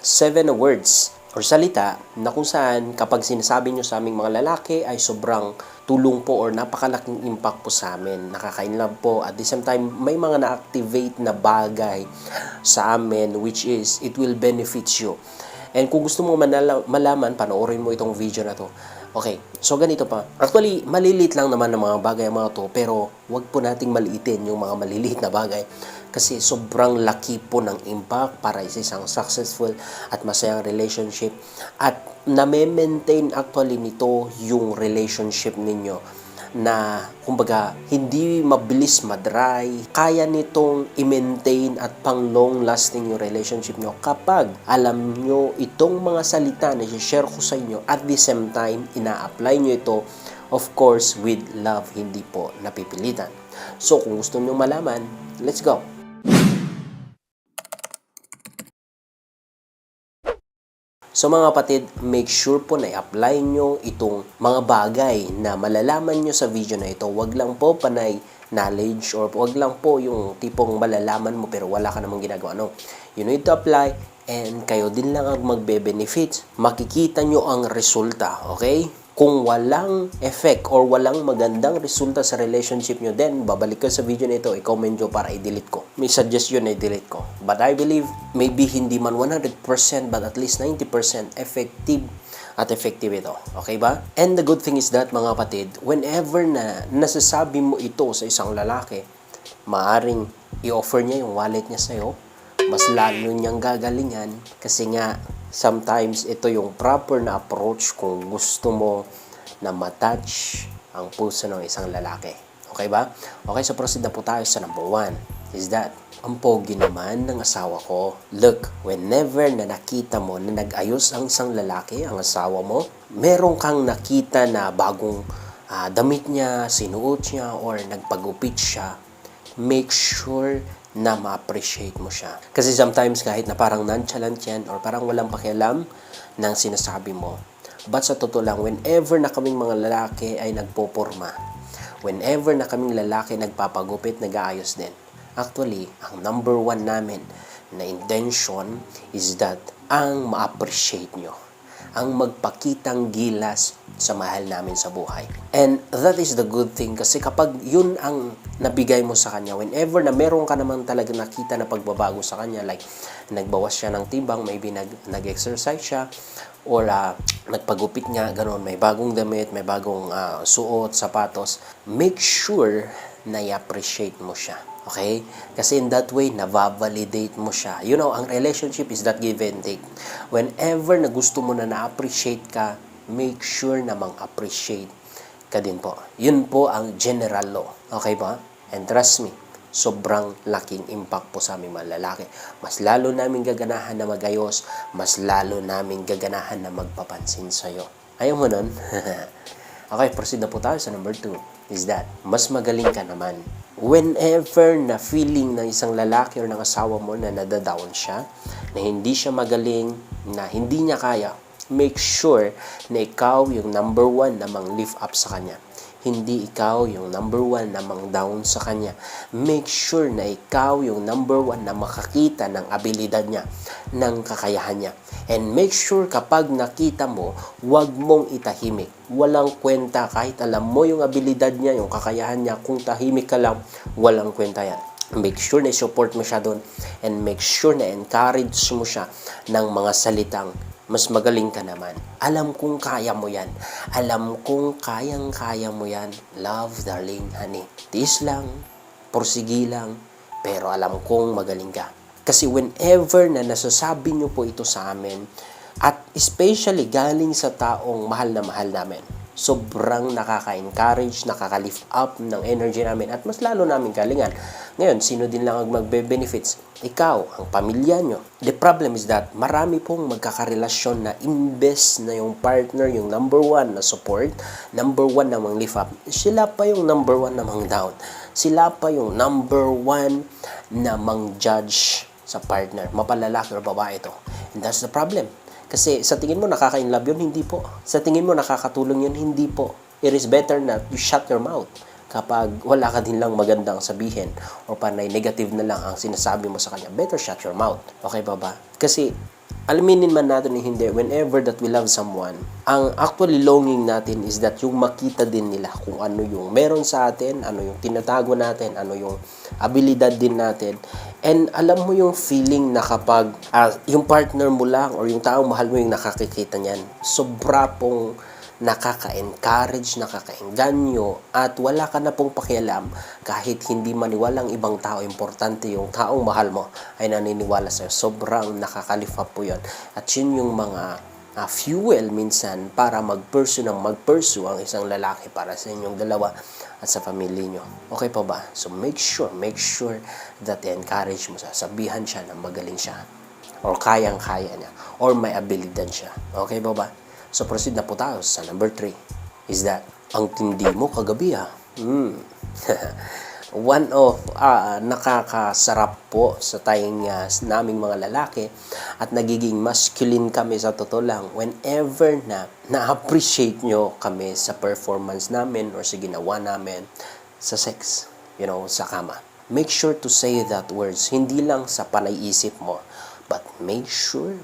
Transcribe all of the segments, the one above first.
7 words or salita na kung saan kapag sinasabi nyo sa aming mga lalaki ay sobrang tulong po or napakalaking impact po sa amin. Nakaka-inlove po. At the same time, may mga na-activate na bagay sa amin which is it will benefit you. And kung gusto mo malaman, panoorin mo itong video na to. Okay, so ganito pa. Actually, maliliit lang naman ng mga bagay ang mga to, pero wag po nating maliitin yung mga maliliit na bagay. Kasi sobrang laki po ng impact para sa isang successful at masayang relationship. At na-maintain actually nito yung relationship ninyo na kumbaga hindi mabilis madry. Kaya nitong i-maintain at pang long lasting yung relationship nyo kapag alam nyo itong mga salita na i-share ko sa inyo at the same time ina-apply nyo ito, of course with love, hindi po napipilitan. So kung gusto nyo malaman, let's go! So mga kapatid, make sure po na i-apply nyo itong mga bagay na malalaman nyo sa video na ito. Wag lang po panay knowledge or wag lang po yung tipong malalaman mo pero wala ka namang ginagawa. No, you need to apply and kayo din lang ang magbe-benefit. Makikita nyo ang resulta, okay? Kung walang effect or walang magandang resulta sa relationship nyo, then babalik ko sa video na ito, i-comment nyo para i-delete ko. May suggestion na i-delete ko. But I believe, maybe hindi man 100% but at least 90% effective at effective ito. Okay ba? And the good thing is that, mga kapatid, whenever na nasasabi mo ito sa isang lalaki, maaring i-offer niya yung wallet niya sa'yo, mas lalo niyang gagalingan kasi nga, sometimes ito yung proper na approach kung gusto mo na matouch ang puso ng isang lalaki. Okay ba? Okay, so proceed na po tayo sa number 1. Is that, ang pogi naman ng asawa ko. Look, whenever na nakita mo na nag-ayos ang isang lalaki, ang asawa mo, meron kang nakita na bagong damit niya, sinuot niya, or nagpagupit siya, make sure na ma-appreciate mo siya. Kasi sometimes kahit na parang nonchalant yan or parang walang pakialam ng sinasabi mo. But sa totoo lang, whenever na kaming mga lalaki ay nagpoporma, whenever na kaming lalaki nagpapagupit, nag-aayos din, actually, ang number 1 namin na intention is that ang ma-appreciate nyo, ang magpakitang gilas sa mahal namin sa buhay. And that is the good thing kasi kapag yun ang nabigay mo sa kanya, whenever na meron ka naman talaga nakita na pagbabago sa kanya, like nagbawas siya ng timbang, maybe nag-exercise siya, or nagpagupit nga, ganoon, may bagong damit, may bagong suot, sapatos, make sure na i-appreciate mo siya. Okay? Kasi in that way, na-validate mo siya. You know, ang relationship is that give and take. Whenever na gusto mo na na-appreciate ka, make sure na mang-appreciate ka din po. Yun po ang general law. Okay ba? And trust me, sobrang laking impact po sa aming mga lalaki. Mas lalo namin gaganahan na magayos, mas lalo namin gaganahan na magpapansin sa'yo. Ayaw mo nun? Okay, proceed na po tayo sa number 2. Is that, mas magaling ka naman. Whenever na feeling ng isang lalaki or ng asawa mo na nadadown siya, na hindi siya magaling, na hindi niya kaya, make sure na ikaw yung number 1 na mang-lift up sa kanya. Hindi ikaw yung number 1 na mang-down sa kanya. Make sure na ikaw yung number 1 na makakita ng abilidad niya, ng kakayahan niya. And make sure kapag nakita mo, huwag mong itahimik. Walang kwenta kahit alam mo yung abilidad niya, yung kakayahan niya. Kung tahimik ka lang, walang kwenta yan. Make sure na support mo siya doon and make sure na encourage mo siya ng mga salitang, mas magaling ka naman. Alam kong kaya mo yan. Alam kong kayang-kaya mo yan. Love, darling, honey. Tiis lang, pursigi lang, pero alam kong magaling ka. Kasi whenever na nasasabi nyo po ito sa amin, at especially galing sa taong mahal na mahal namin, sobrang nakaka-encourage, nakaka-lift up ng energy namin at mas lalo namin galingan. Ngayon, sino din lang ang magbe-benefits? Ikaw, ang pamilya nyo. The problem is that marami pong magkakarelasyon na imbes na yung partner, yung number 1 na support, number 1 na mang-lift up, sila pa yung number 1 na mang-down. Sila pa yung number 1 na mang-judge sa partner, mapalalaki o babae ito. And that's the problem. Kasi sa tingin mo nakaka-inlove yun, hindi po. Sa tingin mo nakakatulong yun, hindi po. It is better na you shut your mouth kapag wala ka din lang magandang sabihin o panay negative na lang ang sinasabi mo sa kanya. Better shut your mouth. Okay ba ba? Kasi Alaminin man natin o hindi, whenever that we love someone, ang actually longing natin is that yung makita din nila kung ano yung meron sa atin, ano yung tinatago natin, ano yung abilidad din natin. And alam mo yung feeling na kapag yung partner mo lang or yung taong mahal mo yung nakakikita niyan, sobra pong nakaka-encourage, nakaka-engganyo, at wala ka na pong pakialam kahit hindi maniwalang ibang tao, importante yung taong mahal mo ay naniniwala sa'yo. Sobrang nakakalifa po yun. At yun yung mga fuel minsan para mag-pursue ang isang lalaki para sa inyong dalawa at sa pamilya nyo. Okay po ba? So make sure that i-encourage mo, sabihan siya na magaling siya or kayang-kaya niya or may abilidad siya. Okay po ba? So, proceed na po tayo sa number 3. Is that, ang tindi mo kagabi One of nakakasarap po sa tayong naming mga lalaki at nagiging masculine kami sa totoo lang whenever na na-appreciate nyo kami sa performance namin or sa ginawa namin sa sex, sa kama. Make sure to say that words, hindi lang sa panay-isip mo, but make sure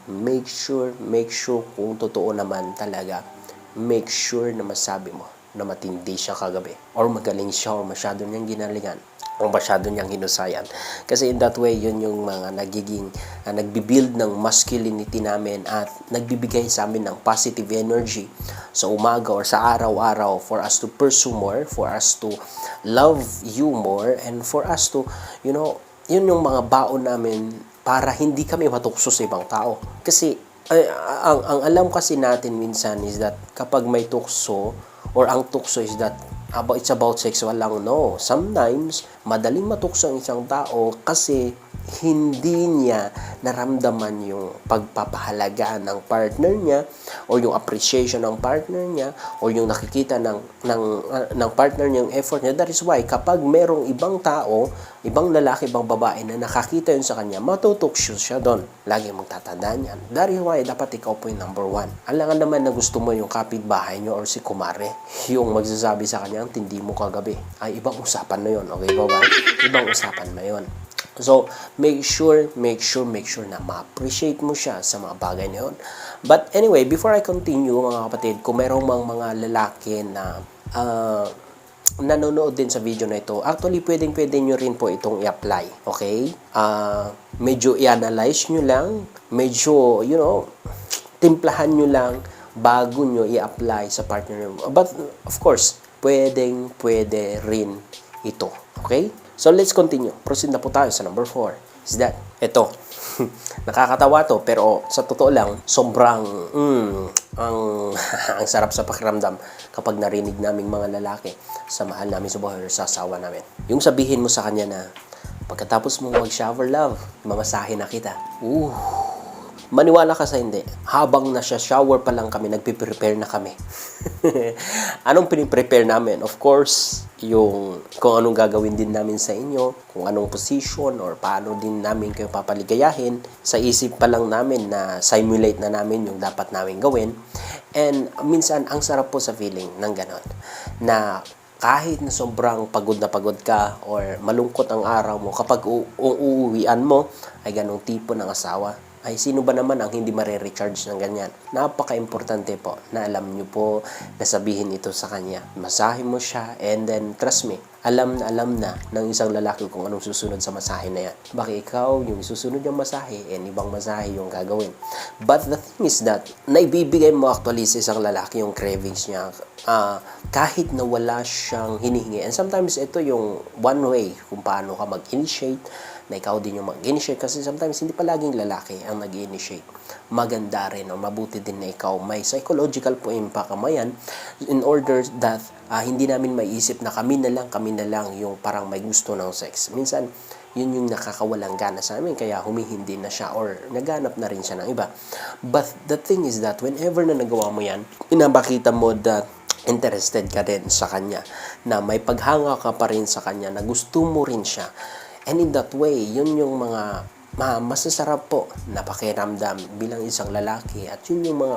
kung totoo naman talaga, make sure na masabi mo na matindi siya kagabi or magaling siya or masyado niyang ginalingan o masyado niyang hinusayan. Kasi in that way, yun yung mga nagiging nagbibuild ng masculinity namin at nagbibigay sa amin ng positive energy sa umaga or sa araw-araw for us to pursue more, for us to love you more, and for us to, yun yung mga baon namin para hindi kami matukso sa ibang tao. Kasi, ang alam kasi natin minsan is that kapag may tukso, or ang tukso is that it's about sexual lang. No. Sometimes, madaling matukso ang isang tao kasi hindi niya naramdaman yung pagpapahalaga ng partner niya or yung appreciation ng partner niya or yung nakikita ng partner niya yung effort niya. That is why kapag merong ibang tao, ibang lalaki, ibang babae na nakakita yun sa kanya, matutukso siya doon. Lagi mong tatandaan yan. That is why dapat ikaw po yung number 1. Alangan naman na gusto mo yung kapitbahay niyo or si kumare, yung magsasabi sa kanya, ang tindi mo kagabi. Ay, ibang usapan na yun. Okay ba ba? Ibang usapan na yun. So, make sure na ma-appreciate mo siya sa mga bagay na yun. But anyway, before I continue, mga kapatid, kung merong mga lalaki na nanonood din sa video na ito, actually, pwede nyo rin po itong i-apply. Okay? Medyo i-analyze nyo lang, medyo, timplahan nyo lang bago nyo i-apply sa partner nyo. But, of course, pwede rin ito. Okay? So, let's continue. Proceed na po tayo sa number 4. Is that? Ito. Nakakatawa to, pero sa totoo lang, sobrang ang sarap sa pakiramdam kapag narinig naming mga lalaki sa mahal namin sa buhay or sa asawa namin. Yung sabihin mo sa kanya na, pagkatapos mo mag-shower, love, mamasahe na kita. Maniwala ka sa hindi, habang nasa shower pa lang kami, nagpiprepare na kami. Anong piniprepare namin? Of course, yung kung anong gagawin din namin sa inyo, kung anong position or paano din namin kayo papaligayahin. Sa isip pa lang namin na simulate na namin yung dapat namin gawin. And minsan, ang sarap po sa feeling ng ganon, na kahit na sobrang pagod ka or malungkot ang araw mo, kapag uuwian mo, ay ganong tipo ng asawa. Ay sino ba naman ang hindi mare-recharge ng ganyan? Napaka-importante po na alam nyo po na sabihin ito sa kanya. Masahe mo siya and then trust me, alam na ng isang lalaki kung anong susunod sa masahe na yan. Baka ikaw yung susunod yung masahe and ibang masahe yung gagawin. But the thing is that, naibibigay mo actually sa isang lalaki yung cravings niya kahit na wala siyang hinihingi. And sometimes ito yung one way kung paano ka mag-initiate, na ikaw din yung mag-initiate kasi sometimes hindi pa laging lalaki ang nag-initiate. Maganda rin o mabuti din na ikaw may psychological po impact kamayan in order that hindi namin maiisip na kami na lang yung parang may gusto ng sex. Minsan, yun yung nakakawalang gana sa amin kaya humihindi na siya or naghanap na rin siya ng iba. But the thing is that whenever na nagawa mo yan, pinapakita mo that interested ka rin sa kanya, na may paghanga ka pa rin sa kanya, na gusto mo rin siya. And in that way, yun yung mga masasarap po na pakiramdam bilang isang lalaki at yun yung mga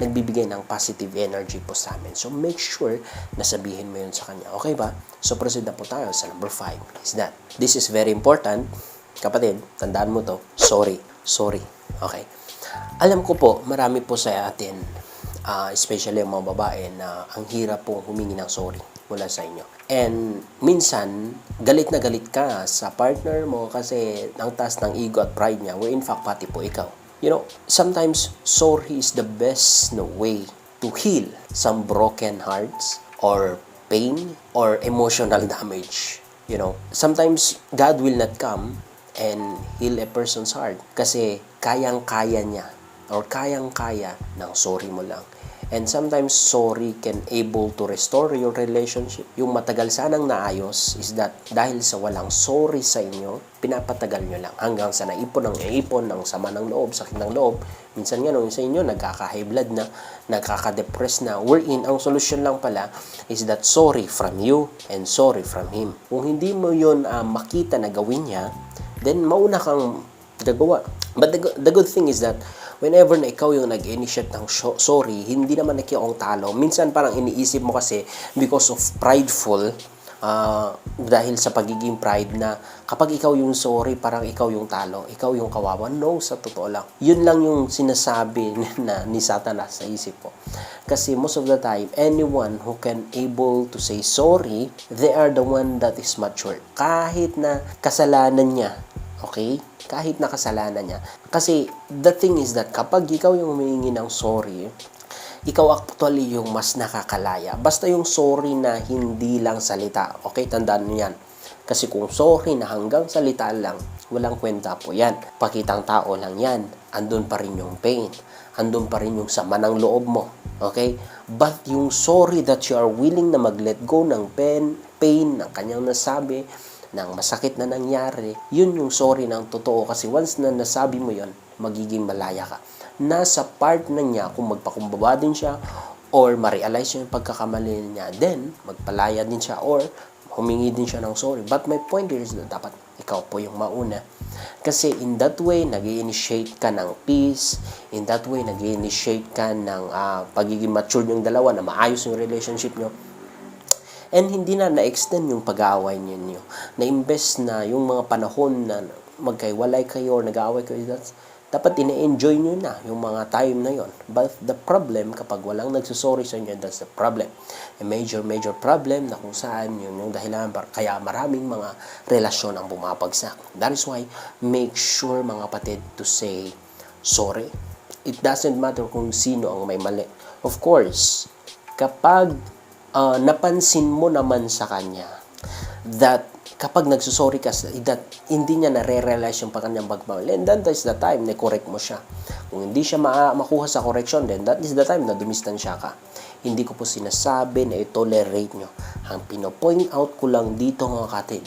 nagbibigay ng positive energy po sa amin. So make sure na sabihin mo yun sa kanya. Okay ba? So proceed na po tayo sa number 5. Is that? This is very important. Kapatid, tandaan mo to. Sorry. Okay. Alam ko po, marami po sa atin, especially ang mga babae, na ang hirap po humingi ng sorry mula sa inyo. And minsan, galit na galit ka sa partner mo kasi ang taas ng ego at pride niya, where in fact pati po ikaw. You know, sometimes sorry is the best way to heal some broken hearts or pain or emotional damage. You know, sometimes God will not come and heal a person's heart kasi kayang-kaya niya or kayang-kaya ng sorry mo lang. And sometimes sorry can able to restore your relationship. Yung matagal sanang naayos is that dahil sa walang sorry sa inyo, pinapatagal nyo lang hanggang sa naipon ng sama ng loob, sakit ng loob. Minsan nga nung sa inyo, nagkaka-high blood na, nagkaka-depress na, wherein ang solusyon lang pala is that sorry from you and sorry from him. Kung hindi mo yun makita na gawin niya, then mauna kang gagawa. But the good thing is that whenever na ikaw yung nag-initiate ng sorry, hindi naman ikaw ang talo. Minsan parang iniisip mo kasi because of prideful, dahil sa pagiging pride na kapag ikaw yung sorry, parang ikaw yung talo, ikaw yung kawawa. No, sa totoo lang. Yun lang yung sinasabi na ni Satanas sa isip ko. Kasi most of the time, anyone who can able to say sorry, they are the one that is mature. Kahit na kasalanan niya, okay? Kahit na kasalanan niya. Kasi the thing is that kapag ikaw yung humihingi ng sorry, ikaw actually yung mas nakakalaya. Basta yung sorry na hindi lang salita. Okay, tandaan niyo yan. Kasi kung sorry na hanggang salita lang, walang kwenta po yan. Pakitang tao lang yan. Andun pa rin yung pain. Andun pa rin yung sama ng loob mo. Okay? But yung sorry that you are willing na mag-let go ng pain ng kanyang nasabi, ng masakit na nangyari, yun yung sorry ng totoo. Kasi once na nasabi mo yun, magiging malaya ka. Nasa part na niya kung magpakumbaba din siya or ma-realize yung pagkakamali niya, then magpalaya din siya or humingi din siya ng sorry. But my point here is na dapat ikaw po yung mauna. Kasi in that way, nag-i-initiate ka ng peace. In that way, nag-i-initiate ka ng pagiging mature yung dalawa na maayos yung relationship nyo. And hindi na-extend yung pag-aaway ninyo. Na-imbes na yung mga panahon na magkaiwalay kayo or nag-aaway kayo, dapat ine-enjoy nyo na yung mga time na yon. But the problem, kapag walang nagsusorry sa inyo, that's the problem. A major problem na kung saan yun yung dahilan kaya maraming mga relasyon ang bumabagsak. That is why, make sure mga kapatid to say sorry. It doesn't matter kung sino ang may mali. Of course, kapag napansin mo naman sa kanya that kapag nagsusorry ka, that hindi niya nare-realize yung kanyang pagmamali, and that is the time na correct mo siya. Kung hindi siya makuha sa correction, then that is the time na dumistansya ka. Hindi ko po sinasabi na i-tolerate nyo. Ang pino-point out ko lang dito mga kapatid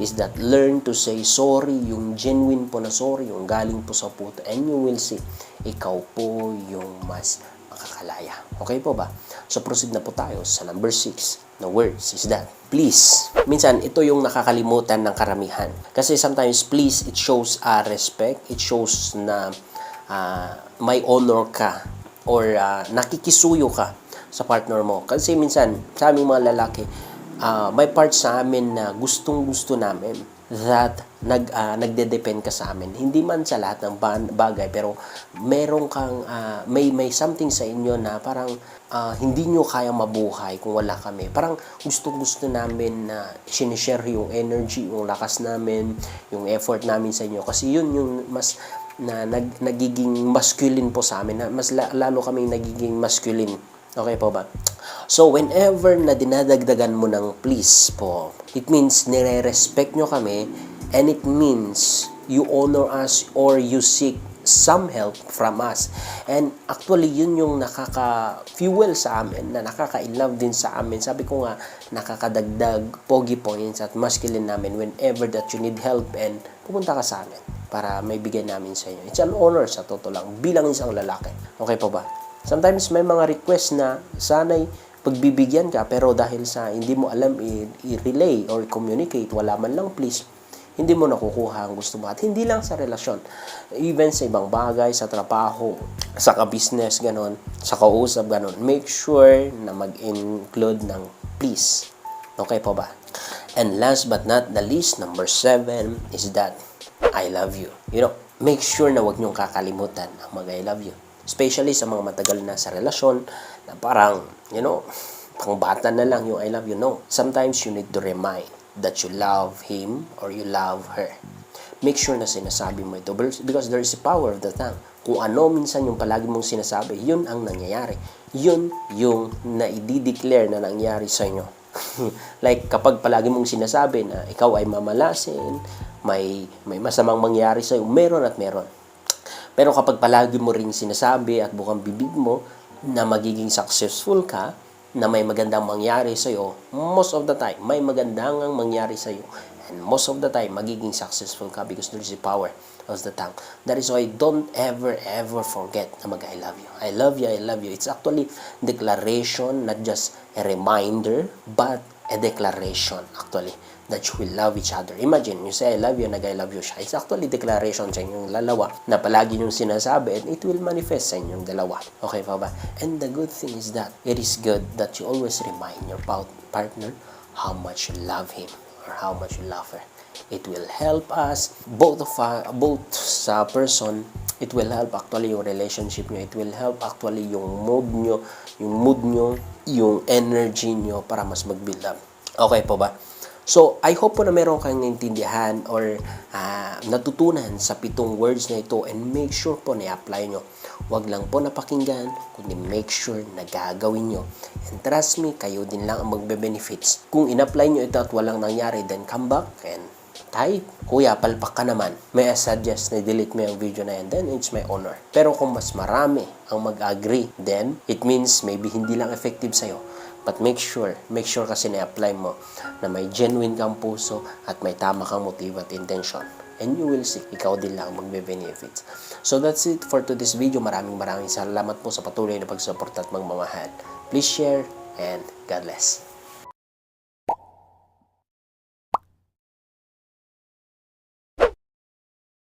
is that learn to say sorry, yung genuine po na sorry, yung galing po sa puto, and you will see, ikaw po yung mas makakalaya. Okay po ba? So proceed na po tayo sa number 6 na words is that please. Minsan ito yung nakakalimutan ng karamihan. Kasi sometimes please, it shows respect, it shows na may honor ka or nakikisuyo ka sa partner mo. Kasi minsan sa aming mga lalaki, may part sa amin na gustong-gusto namin that nagde-depend ka sa amin. Hindi man sa lahat ng bagay, pero meron kang may something sa inyo na parang hindi nyo kaya mabuhay kung wala kami. Parang gusto namin na sinishare yung energy, yung lakas namin, yung effort namin sa inyo. Kasi yun yung mas na nagiging masculine po sa amin, na mas lalo kaming nagiging masculine. Okay po ba? So, whenever na dinadagdagan mo ng please po, it means nire-respect nyo kami, and it means you honor us or you seek some help from us. And actually, yun yung nakaka-fuel sa amin, na nakaka-inlove din sa amin. Sabi ko nga, nakakadagdag pogi points at masculine namin whenever that you need help and pupunta ka sa amin para may bigyan namin sa inyo. It's an honor sa totoo lang bilang isang lalaki. Okay po ba? Sometimes may mga request na sana'y pagbibigyan ka, pero dahil sa hindi mo alam i-relay or communicate, wala man lang please, hindi mo nakukuha ang gusto mo. At hindi lang sa relasyon, even sa ibang bagay, sa trabaho, sa ka-business, ganon, sa kausap, ganon. Make sure na mag-include ng please. Okay po ba? And last but not the least, number 7 is that I love you. You know, make sure na wag niyong kakalimutan ang mag-I love you. Especially sa mga matagal na sa relasyon na parang, pang bata na lang yung I love you. No. Sometimes you need to remind that you love him or you love her. Make sure na sinasabi mo ito because there is a power of the tongue. Kung ano minsan yung palagi mong sinasabi, yun ang nangyayari. Yun yung na-i-declare na nangyayari sa inyo. Like kapag palagi mong sinasabi na ikaw ay mamalasin, may masamang mangyayari sa iyo, meron at meron. Pero kapag palagi mo ring sinasabi at bukang bibig mo na magiging successful ka, na may magandang mangyari sa iyo, most of the time may magandang mangyari sa iyo. And most of the time magiging successful ka because there is a power of the tongue. That is why don't ever forget na mag-I love you. I love you, I love you. It's actually declaration, not just a reminder, but a declaration actually that you will love each other. Imagine, you say I love you, nag-I love you siya. It's actually declaration sa inyong dalawa na palagi niyong sinasabi and it will manifest sa inyong dalawa. Okay pa ba? And the good thing is that it is good that you always remind your partner how much you love him or how much you love her. It will help us, both sa person, it will help actually yung relationship nyo. It will help actually yung mood nyo, yung energy nyo para mas mag-build up. Okay po ba? So, I hope po na meron kayong naintindihan or natutunan sa 7 words na ito and make sure po na i-apply nyo. Huwag lang po napakinggan, kundi make sure na gagawin nyo. And trust me, kayo din lang ang magbe-benefits. Kung in-apply nyo ito at walang nangyari, then come back and kahit kuya, palpak ka naman, may I suggest na delete mo yung video na yan, then it's my honor. Pero kung mas marami ang mag-agree, then it means maybe hindi lang effective sa'yo. But make sure kasi na-apply mo na may genuine kang puso at may tama kang motive at intention. And you will see, ikaw din lang magbe-benefits. So that's it for today's video. Maraming salamat po sa patuloy na pagsuporta at magmamahal. Please share and God bless.